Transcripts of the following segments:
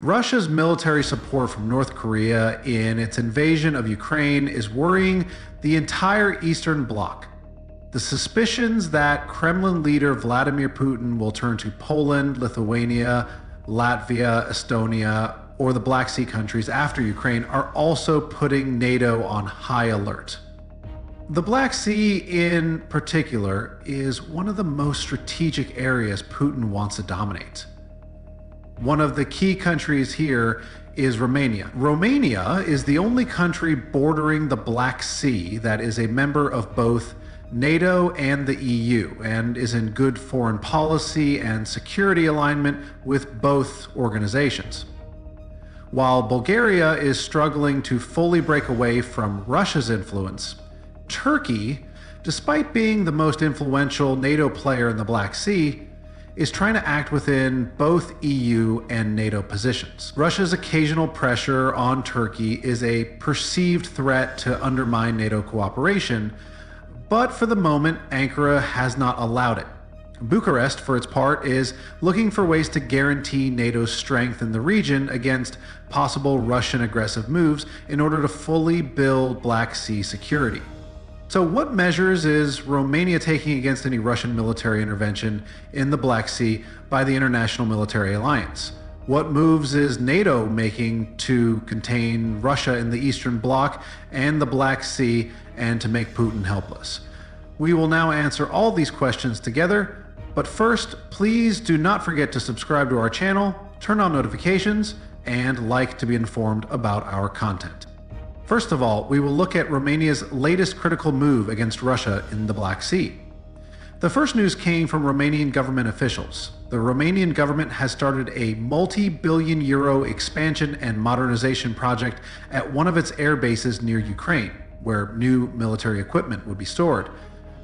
Russia's military support from North Korea in its invasion of Ukraine is worrying the entire Eastern Bloc. The suspicions that Kremlin leader Vladimir Putin will turn to Poland, Lithuania, Latvia, Estonia, or the Black Sea countries after Ukraine are also putting NATO on high alert. The Black Sea in particular is one of the most strategic areas Putin wants to dominate. One of the key countries here is Romania. Romania is the only country bordering the Black Sea that is a member of both NATO and the EU, and is in good foreign policy and security alignment with both organizations. While Bulgaria is struggling to fully break away from Russia's influence, Turkey, despite being the most influential NATO player in the Black Sea, is trying to act within both EU and NATO positions. Russia's occasional pressure on Turkey is a perceived threat to undermine NATO cooperation, but for the moment, Ankara has not allowed it. Bucharest, for its part, is looking for ways to guarantee NATO's strength in the region against possible Russian aggressive moves in order to fully build Black Sea security. So what measures is Romania taking against any Russian military intervention in the Black Sea by the International Military Alliance? What moves is NATO making to contain Russia in the Eastern Bloc and the Black Sea and to make Putin helpless? We will now answer all these questions together, but first, please do not forget to subscribe to our channel, turn on notifications, and like to be informed about our content. First of all, we will look at Romania's latest critical move against Russia in the Black Sea. The first news came from Romanian government officials. The Romanian government has started a multi-billion euro expansion and modernization project at one of its air bases near Ukraine, where new military equipment would be stored.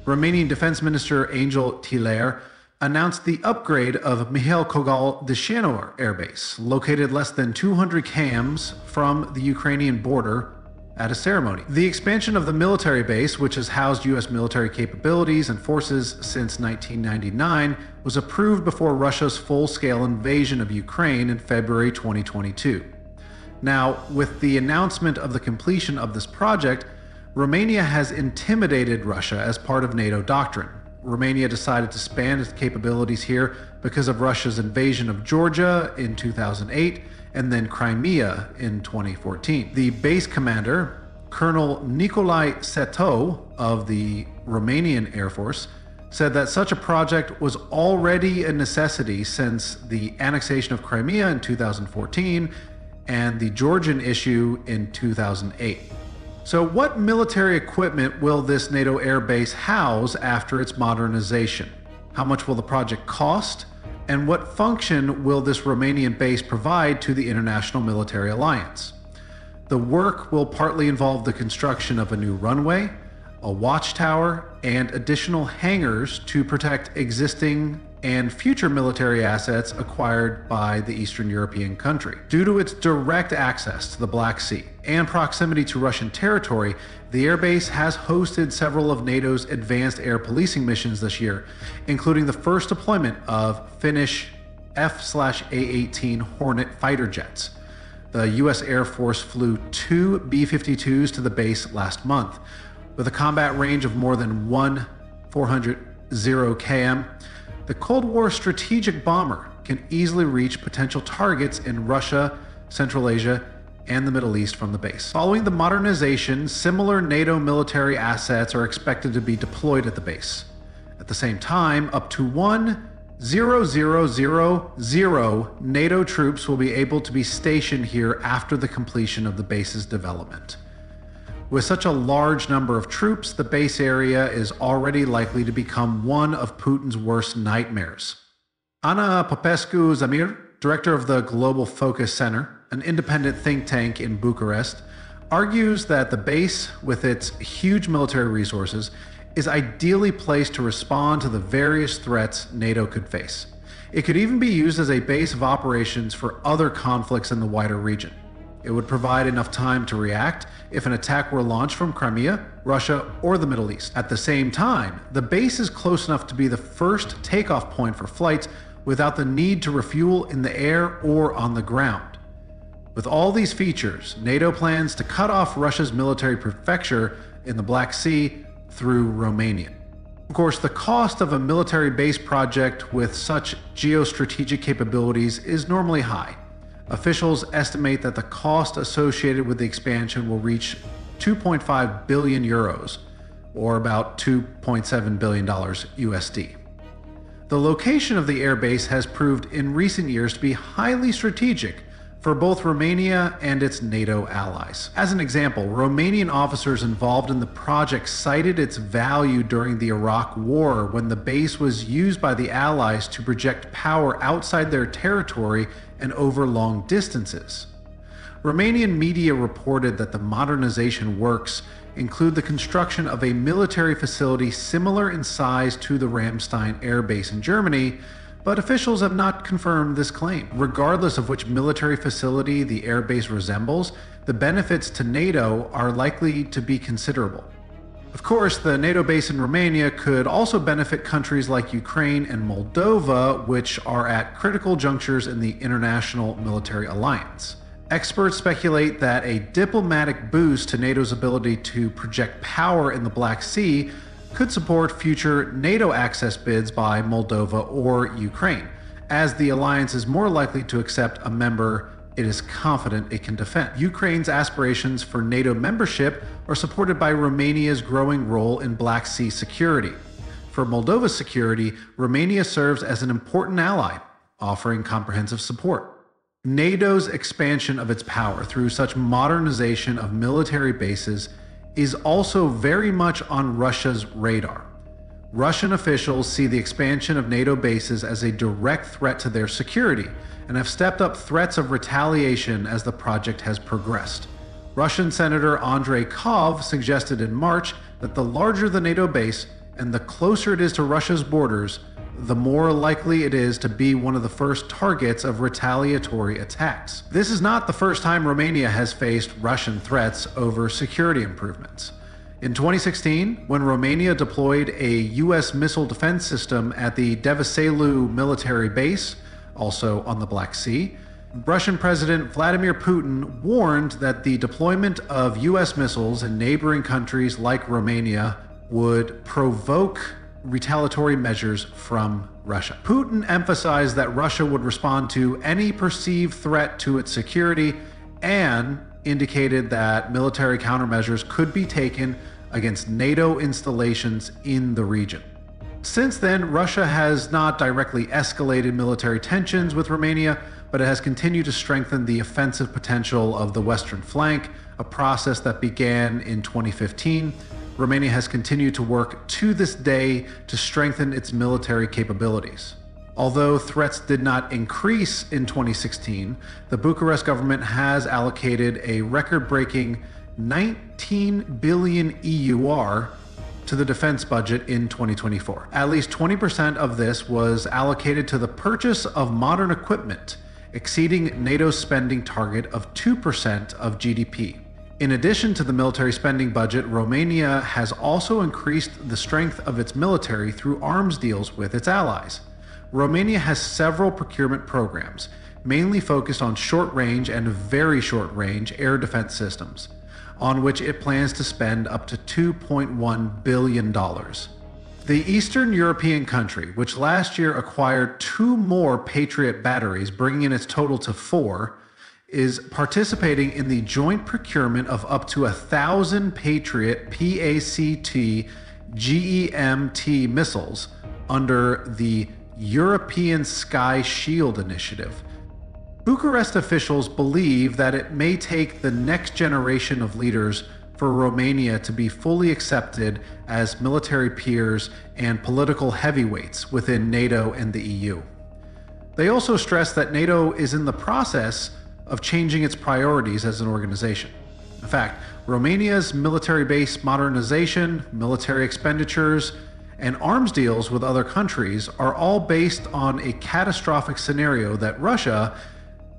Romanian Defense Minister Angel Tiler announced the upgrade of Mihail Kogălniceanu Airbase, located less than 200 km from the Ukrainian border, at a ceremony. The expansion of the military base, which has housed U.S. military capabilities and forces since 1999, was approved before Russia's full-scale invasion of Ukraine in February 2022. Now, with the announcement of the completion of this project, Romania has intimidated Russia as part of NATO doctrine. Romania decided to expand its capabilities here because of Russia's invasion of Georgia in 2008 and then Crimea in 2014. The base commander, Colonel Nicolae Seto of the Romanian Air Force, said that such a project was already a necessity since the annexation of Crimea in 2014 and the Georgian issue in 2008. So what military equipment will this NATO air base house after its modernization? How much will the project cost? And what function will this Romanian base provide to the International Military Alliance? The work will partly involve the construction of a new runway, a watchtower, and additional hangars to protect existing and future military assets acquired by the Eastern European country. Due to its direct access to the Black Sea and proximity to Russian territory, the airbase has hosted several of NATO's advanced air policing missions this year, including the first deployment of Finnish F/A-18 Hornet fighter jets. The U.S. Air Force flew 2 B-52s to the base last month. With a combat range of more than 400 km, the Cold War strategic bomber can easily reach potential targets in Russia, Central Asia, and the Middle East from the base. Following the modernization, similar NATO military assets are expected to be deployed at the base. At the same time, up to 1,000 NATO troops will be able to be stationed here after the completion of the base's development. With such a large number of troops, the base area is already likely to become one of Putin's worst nightmares. Ana Popescu-Zamir, director of the Global Focus Center, an independent think tank in Bucharest, argues that the base, with its huge military resources, is ideally placed to respond to the various threats NATO could face. It could even be used as a base of operations for other conflicts in the wider region. It would provide enough time to react if an attack were launched from Crimea, Russia, or the Middle East. At the same time, the base is close enough to be the first takeoff point for flights without the need to refuel in the air or on the ground. With all these features, NATO plans to cut off Russia's military prefecture in the Black Sea through Romania. Of course, the cost of a military base project with such geostrategic capabilities is normally high. Officials estimate that the cost associated with the expansion will reach 2.5 billion euros, or about $2.7 billion USD. The location of the airbase has proved in recent years to be highly strategic for both Romania and its NATO allies. As an example, Romanian officers involved in the project cited its value during the Iraq War, when the base was used by the Allies to project power outside their territory and over long distances. Romanian media reported that the modernization works include the construction of a military facility similar in size to the Ramstein Air Base in Germany, but officials have not confirmed this claim. Regardless of which military facility the airbase resembles, the benefits to NATO are likely to be considerable. Of course, the NATO base in Romania could also benefit countries like Ukraine and Moldova, which are at critical junctures in the international military alliance. Experts speculate that a diplomatic boost to NATO's ability to project power in the Black Sea could support future NATO access bids by Moldova or Ukraine, as the alliance is more likely to accept a member it is confident it can defend. Ukraine's aspirations for NATO membership are supported by Romania's growing role in Black Sea security. For Moldova's security, Romania serves as an important ally, offering comprehensive support. NATO's expansion of its power through such modernization of military bases is also very much on Russia's radar. Russian officials see the expansion of NATO bases as a direct threat to their security and have stepped up threats of retaliation as the project has progressed. Russian Senator Andrei Kov suggested in March that the larger the NATO base and the closer it is to Russia's borders, the more likely it is to be one of the first targets of retaliatory attacks. This is not the first time Romania has faced Russian threats over security improvements. In 2016, when Romania deployed a U.S. missile defense system at the Devaselu military base, also on the Black Sea, Russian President Vladimir Putin warned that the deployment of U.S. missiles in neighboring countries like Romania would provoke retaliatory measures from Russia. Putin emphasized that Russia would respond to any perceived threat to its security and indicated that military countermeasures could be taken against NATO installations in the region. Since then, Russia has not directly escalated military tensions with Romania, but it has continued to strengthen the offensive potential of the western flank, a process that began in 2015. Romania has continued to work to this day to strengthen its military capabilities. Although threats did not increase in 2016, the Bucharest government has allocated a record-breaking 19 billion EUR to the defense budget in 2024. At least 20% of this was allocated to the purchase of modern equipment, exceeding NATO's spending target of 2% of GDP. In addition to the military spending budget, Romania has also increased the strength of its military through arms deals with its allies. Romania has several procurement programs, mainly focused on short-range and very short-range air defense systems, on which it plans to spend up to $2.1 billion. The Eastern European country, which last year acquired 2 more Patriot batteries, bringing its total to 4, is participating in the joint procurement of up to 1,000 Patriot PACT GEMT missiles under the European Sky Shield Initiative. Bucharest officials believe that it may take the next generation of leaders for Romania to be fully accepted as military peers and political heavyweights within NATO and the EU. They also stress that NATO is in the process of changing its priorities as an organization. In fact, Romania's military base modernization, military expenditures, and arms deals with other countries are all based on a catastrophic scenario that Russia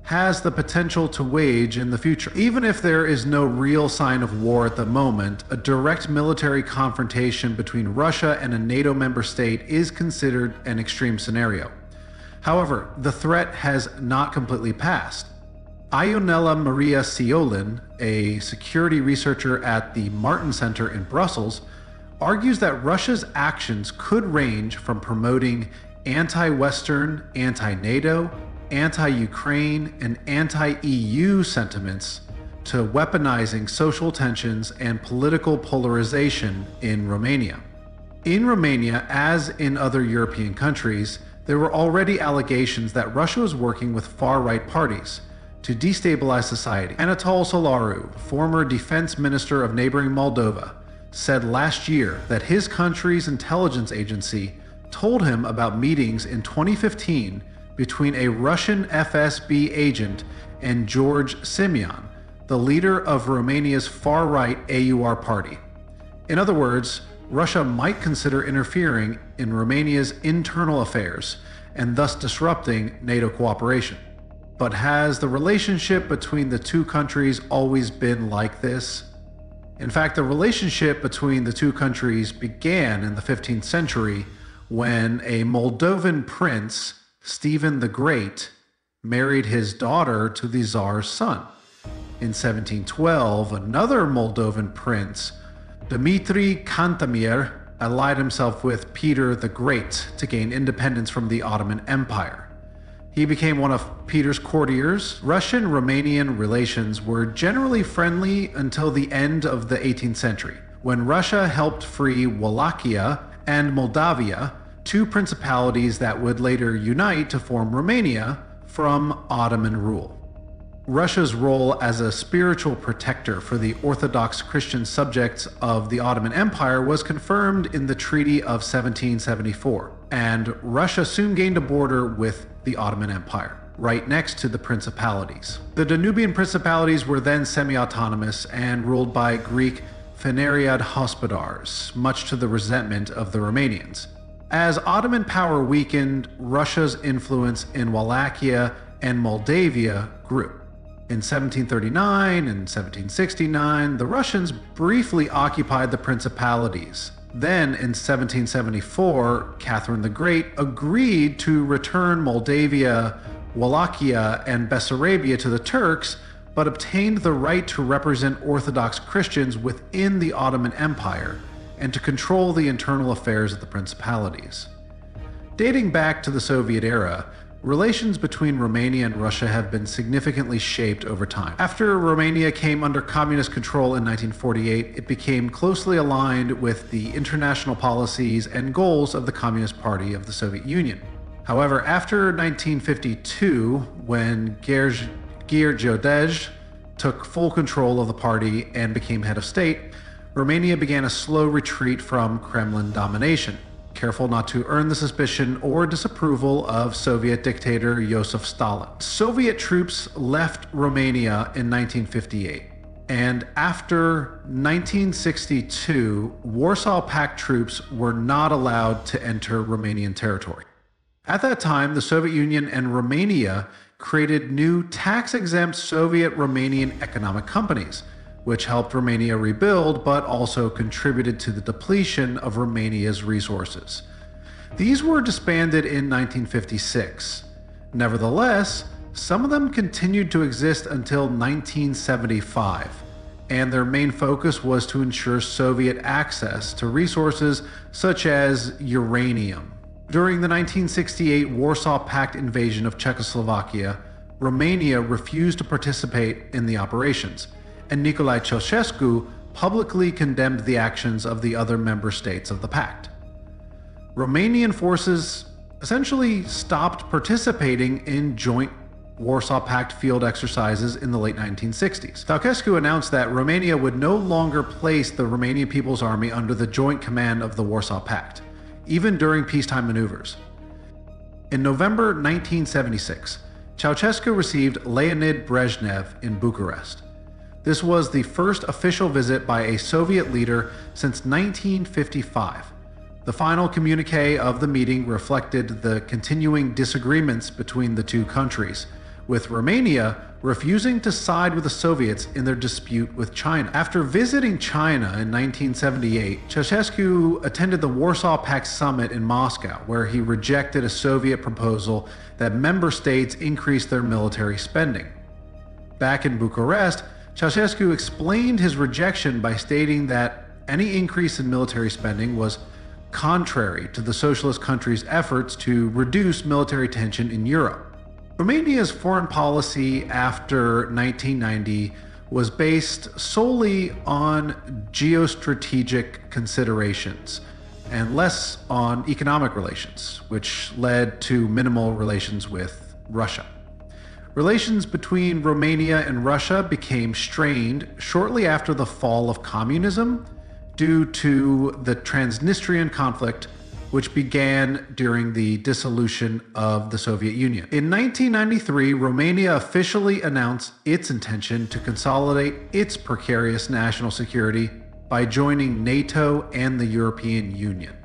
has the potential to wage in the future. Even if there is no real sign of war at the moment, a direct military confrontation between Russia and a NATO member state is considered an extreme scenario. However, the threat has not completely passed. Ionela Maria Ciolin, a security researcher at the Martin Center in Brussels, argues that Russia's actions could range from promoting anti-Western, anti-NATO, anti-Ukraine, and anti-EU sentiments to weaponizing social tensions and political polarization in Romania. In Romania, as in other European countries, there were already allegations that Russia was working with far-right parties to destabilize society. Anatol Solaru, former defense minister of neighboring Moldova, said last year that his country's intelligence agency told him about meetings in 2015 between a Russian FSB agent and George Simion, the leader of Romania's far-right AUR party. In other words, Russia might consider interfering in Romania's internal affairs and thus disrupting NATO cooperation. But has the relationship between the two countries always been like this? In fact, the relationship between the two countries began in the 15th century when a Moldovan prince, Stephen the Great, married his daughter to the Tsar's son. In 1712, another Moldovan prince, Dmitry Cantemir, allied himself with Peter the Great to gain independence from the Ottoman Empire. He became one of Peter's courtiers. Russian-Romanian relations were generally friendly until the end of the 18th century, when Russia helped free Wallachia and Moldavia, two principalities that would later unite to form Romania from Ottoman rule. Russia's role as a spiritual protector for the Orthodox Christian subjects of the Ottoman Empire was confirmed in the Treaty of 1774, and Russia soon gained a border with the Ottoman Empire, right next to the principalities. The Danubian principalities were then semi-autonomous and ruled by Greek Phanariad hospodars, much to the resentment of the Romanians. As Ottoman power weakened, Russia's influence in Wallachia and Moldavia grew. In 1739 and 1769, the Russians briefly occupied the principalities. Then, in 1774, Catherine the Great agreed to return Moldavia, Wallachia, and Bessarabia to the Turks, but obtained the right to represent Orthodox Christians within the Ottoman Empire and to control the internal affairs of the principalities. Dating back to the Soviet era, relations between Romania and Russia have been significantly shaped over time. After Romania came under communist control in 1948, it became closely aligned with the international policies and goals of the Communist Party of the Soviet Union. However, after 1952, when George took full control of the party and became head of state, Romania began a slow retreat from Kremlin domination, careful not to earn the suspicion or disapproval of Soviet dictator Joseph Stalin. Soviet troops left Romania in 1958, and after 1962, Warsaw Pact troops were not allowed to enter Romanian territory. At that time, the Soviet Union and Romania created new tax-exempt Soviet-Romanian economic companies, which helped Romania rebuild but also contributed to the depletion of Romania's resources. These were disbanded in 1956. Nevertheless, some of them continued to exist until 1975, and their main focus was to ensure Soviet access to resources such as uranium. During the 1968 Warsaw Pact invasion of Czechoslovakia, Romania refused to participate in the operations, and Nicolae Ceausescu publicly condemned the actions of the other member states of the pact. Romanian forces essentially stopped participating in joint Warsaw Pact field exercises in the late 1960s. Ceausescu announced that Romania would no longer place the Romanian People's Army under the joint command of the Warsaw Pact, even during peacetime maneuvers. In November 1976, Ceausescu received Leonid Brezhnev in Bucharest. This was the first official visit by a Soviet leader since 1955. The final communique of the meeting reflected the continuing disagreements between the two countries, with Romania refusing to side with the Soviets in their dispute with China. After visiting China in 1978, Ceausescu attended the Warsaw Pact summit in Moscow, where he rejected a Soviet proposal that member states increase their military spending. Back in Bucharest, Ceausescu explained his rejection by stating that any increase in military spending was contrary to the socialist country's efforts to reduce military tension in Europe. Romania's foreign policy after 1990 was based solely on geostrategic considerations and less on economic relations, which led to minimal relations with Russia. Relations between Romania and Russia became strained shortly after the fall of communism due to the Transnistrian conflict, which began during the dissolution of the Soviet Union. In 1993, Romania officially announced its intention to consolidate its precarious national security by joining NATO and the European Union.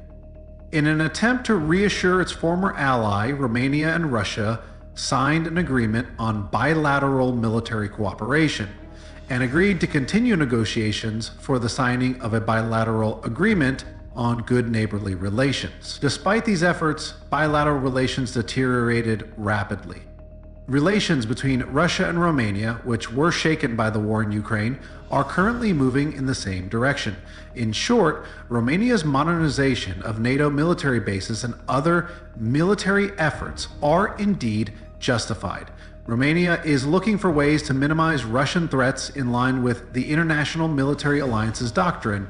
In an attempt to reassure its former ally, Romania and Russia signed an agreement on bilateral military cooperation and agreed to continue negotiations for the signing of a bilateral agreement on good neighborly relations. Despite these efforts, bilateral relations deteriorated rapidly. Relations between Russia and Romania, which were shaken by the war in Ukraine, are currently moving in the same direction. In short, Romania's modernization of NATO military bases and other military efforts are indeed justified. Romania is looking for ways to minimize Russian threats in line with the International Military Alliance's doctrine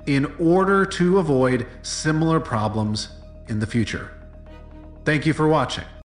in order to avoid similar problems in the future. Thank you for watching.